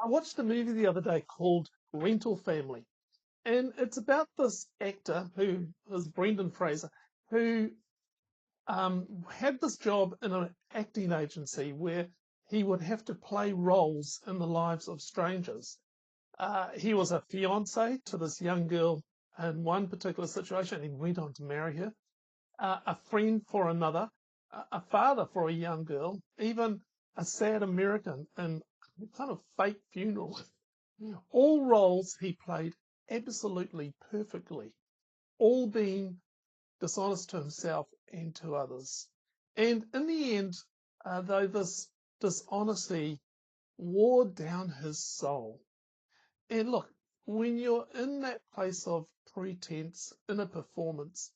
I watched a movie the other day called Rental Family, and it's about this actor who is Brendan Fraser, who had this job in an acting agency where he would have to play roles in the lives of strangers. He was a fiance to this young girl in one particular situation, and he went on to marry her. A friend for another, a father for a young girl, even a sad American in a kind of fake funeral. All roles he played absolutely perfectly, all being dishonest to himself and to others. And in the end, though this dishonesty wore down his soul. And look, when you're in that place of pretense, in a performance,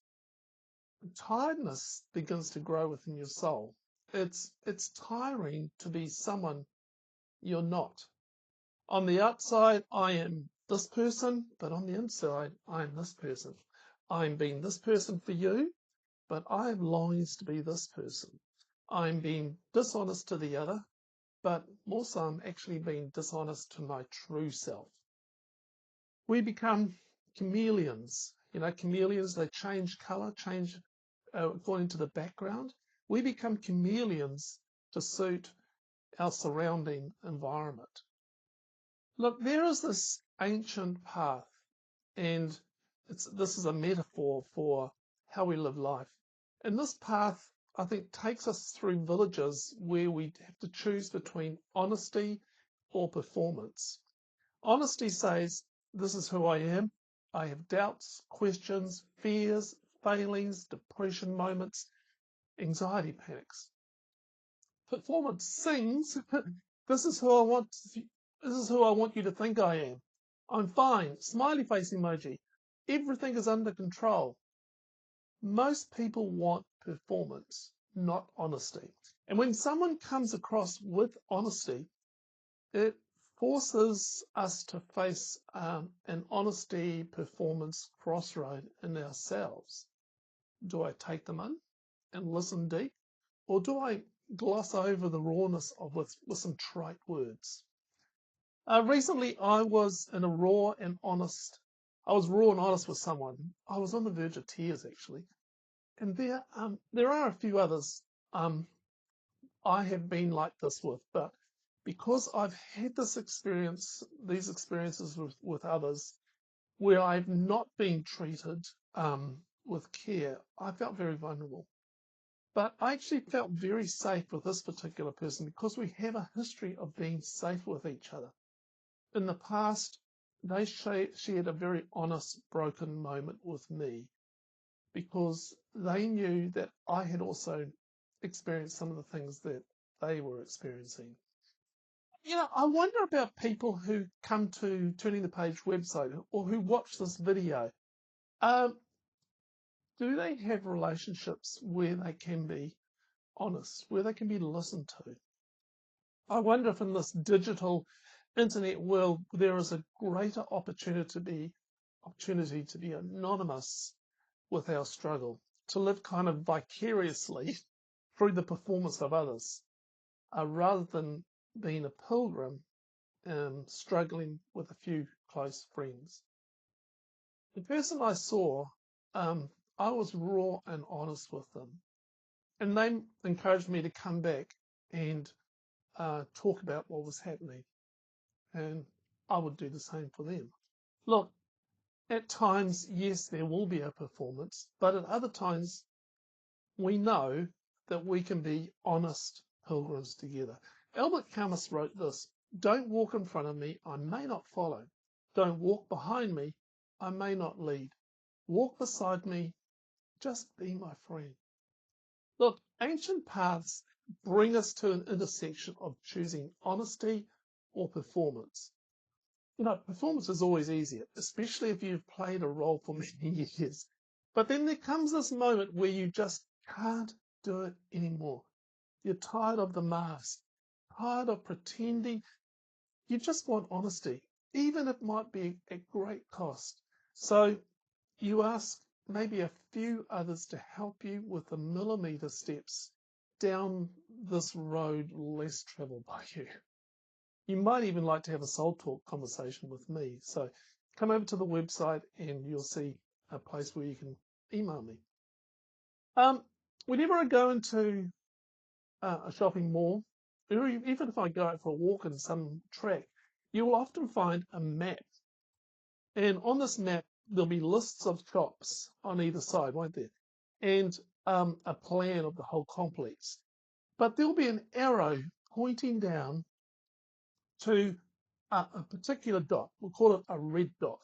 tiredness begins to grow within your soul. It's tiring to be someone you're not. On the outside, I am this person, but on the inside, I am this person. I'm being this person for you, but I am longing to be this person. I'm being dishonest to the other, but more so I'm actually being dishonest to my true self. We become chameleons. You know, chameleons, they change color, change according to the background. We become chameleons to suit our surrounding environment. Look, there is this ancient path, and this is a metaphor for how we live life. And this path, I think, takes us through villages where we have to choose between honesty or performance. Honesty says, this is who I am. I have doubts, questions, fears, failings, depression moments, anxiety panics. Performance sings, this is who I want. This is who I want you to think I am. I'm fine. Smiley face emoji. Everything is under control. Most people want performance, not honesty. And when someone comes across with honesty, it forces us to face an honesty performance crossroad in ourselves. Do I take them in and listen deep? Or do I gloss over the rawness of with some trite words? Recently, I was raw and honest with someone. I was on the verge of tears, actually. And there are a few others I have been like this with, but because I've had these experiences with others where I've not been treated with care, I felt very vulnerable. But I actually felt very safe with this particular person because we have a history of being safe with each other. In the past, they shared a very honest, broken moment with me because they knew that I had also experienced some of the things that they were experiencing. You know, I wonder about people who come to Turning the Page website or who watch this video. Um, do they have relationships where they can be honest, where they can be listened to? I wonder if in this digital internet world there is a greater opportunity to be anonymous with our struggle, to live kind of vicariously through the performance of others, rather than being a pilgrim struggling with a few close friends. The person I saw, I was raw and honest with them, and they encouraged me to come back and talk about what was happening, and I would do the same for them. Look, at times, yes, there will be a performance, but at other times, we know that we can be honest pilgrims together. Albert Camus wrote this: don't walk in front of me, I may not follow. Don't walk behind me, I may not lead. Walk beside me, just be my friend. Look, ancient paths bring us to an intersection of choosing honesty or performance. You know, performance is always easier, especially if you've played a role for many years. But then there comes this moment where you just can't do it anymore. You're tired of the mask, tired of pretending. You just want honesty, even if it might be at great cost. So you ask maybe a few others to help you with the millimetre steps down this road less traveled by you. You might even like to have a soul talk conversation with me. So come over to the website and you'll see a place where you can email me. Whenever I go into a shopping mall, or even if I go out for a walk in some track, you will often find a map. And on this map, there'll be lists of shops on either side, won't there? And a plan of the whole complex. But there'll be an arrow pointing down to a particular dot. We'll call it a red dot.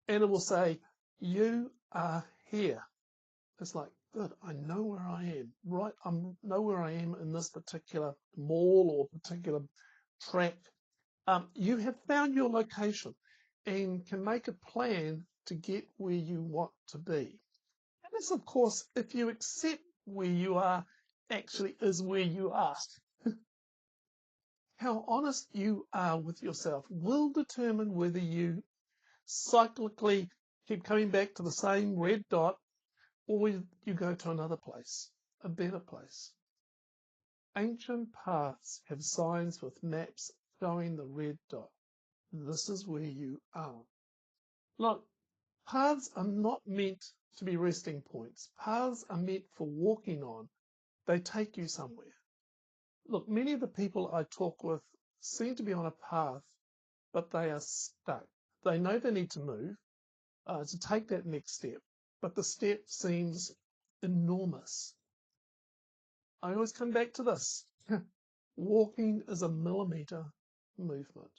And it will say, you are here. It's like, good, I know where I am, right? I know where I am in this particular mall or particular track. You have found your location and can make a plan to get where you want to be. And this, of course, if you accept where you are actually is where you are. How honest you are with yourself will determine whether you cyclically keep coming back to the same red dot or you go to another place, a better place. Ancient paths have signs with maps showing the red dot. This is where you are. Look, paths are not meant to be resting points. Paths are meant for walking on. They take you somewhere. Look, many of the people I talk with seem to be on a path, but they are stuck. They know they need to move, to take that next step, but the step seems enormous. I always come back to this. Walking is a millimetre movement.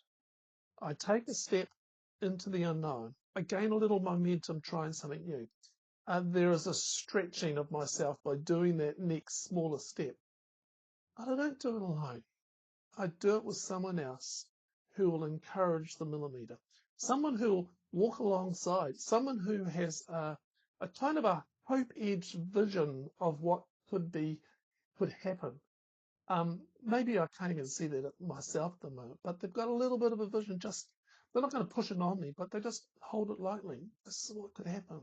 I take a step into the unknown. I gain a little momentum trying something new. There is a stretching of myself by doing that next smaller step. But I don't do it alone. I do it with someone else who will encourage the millimetre. Someone who will walk alongside. Someone who has a kind of a hope-edged vision of what could happen. Maybe I can't even see that myself at the moment, but they've got a little bit of a vision. Just they're not going to push it on me, but they just hold it lightly. This is what could happen.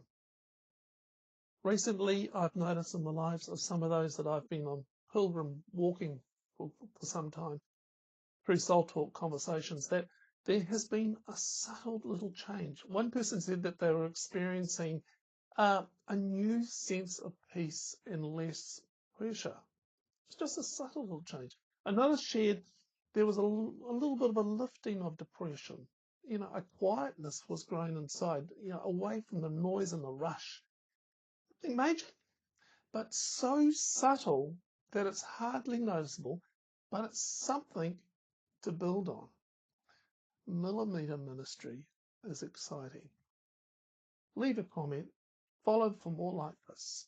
Recently, I've noticed in the lives of some of those that I've been on pilgrim walking for some time through soul talk conversations that there has been a subtle little change. One person said that they were experiencing a new sense of peace and less pressure. It's just a subtle little change. Another shared there was a little bit of a lifting of depression. A quietness was growing inside, away from the noise and the rush. Nothing major, but so subtle that it's hardly noticeable, but it's something to build on. Millimetre ministry is exciting. Leave a comment, follow for more like this.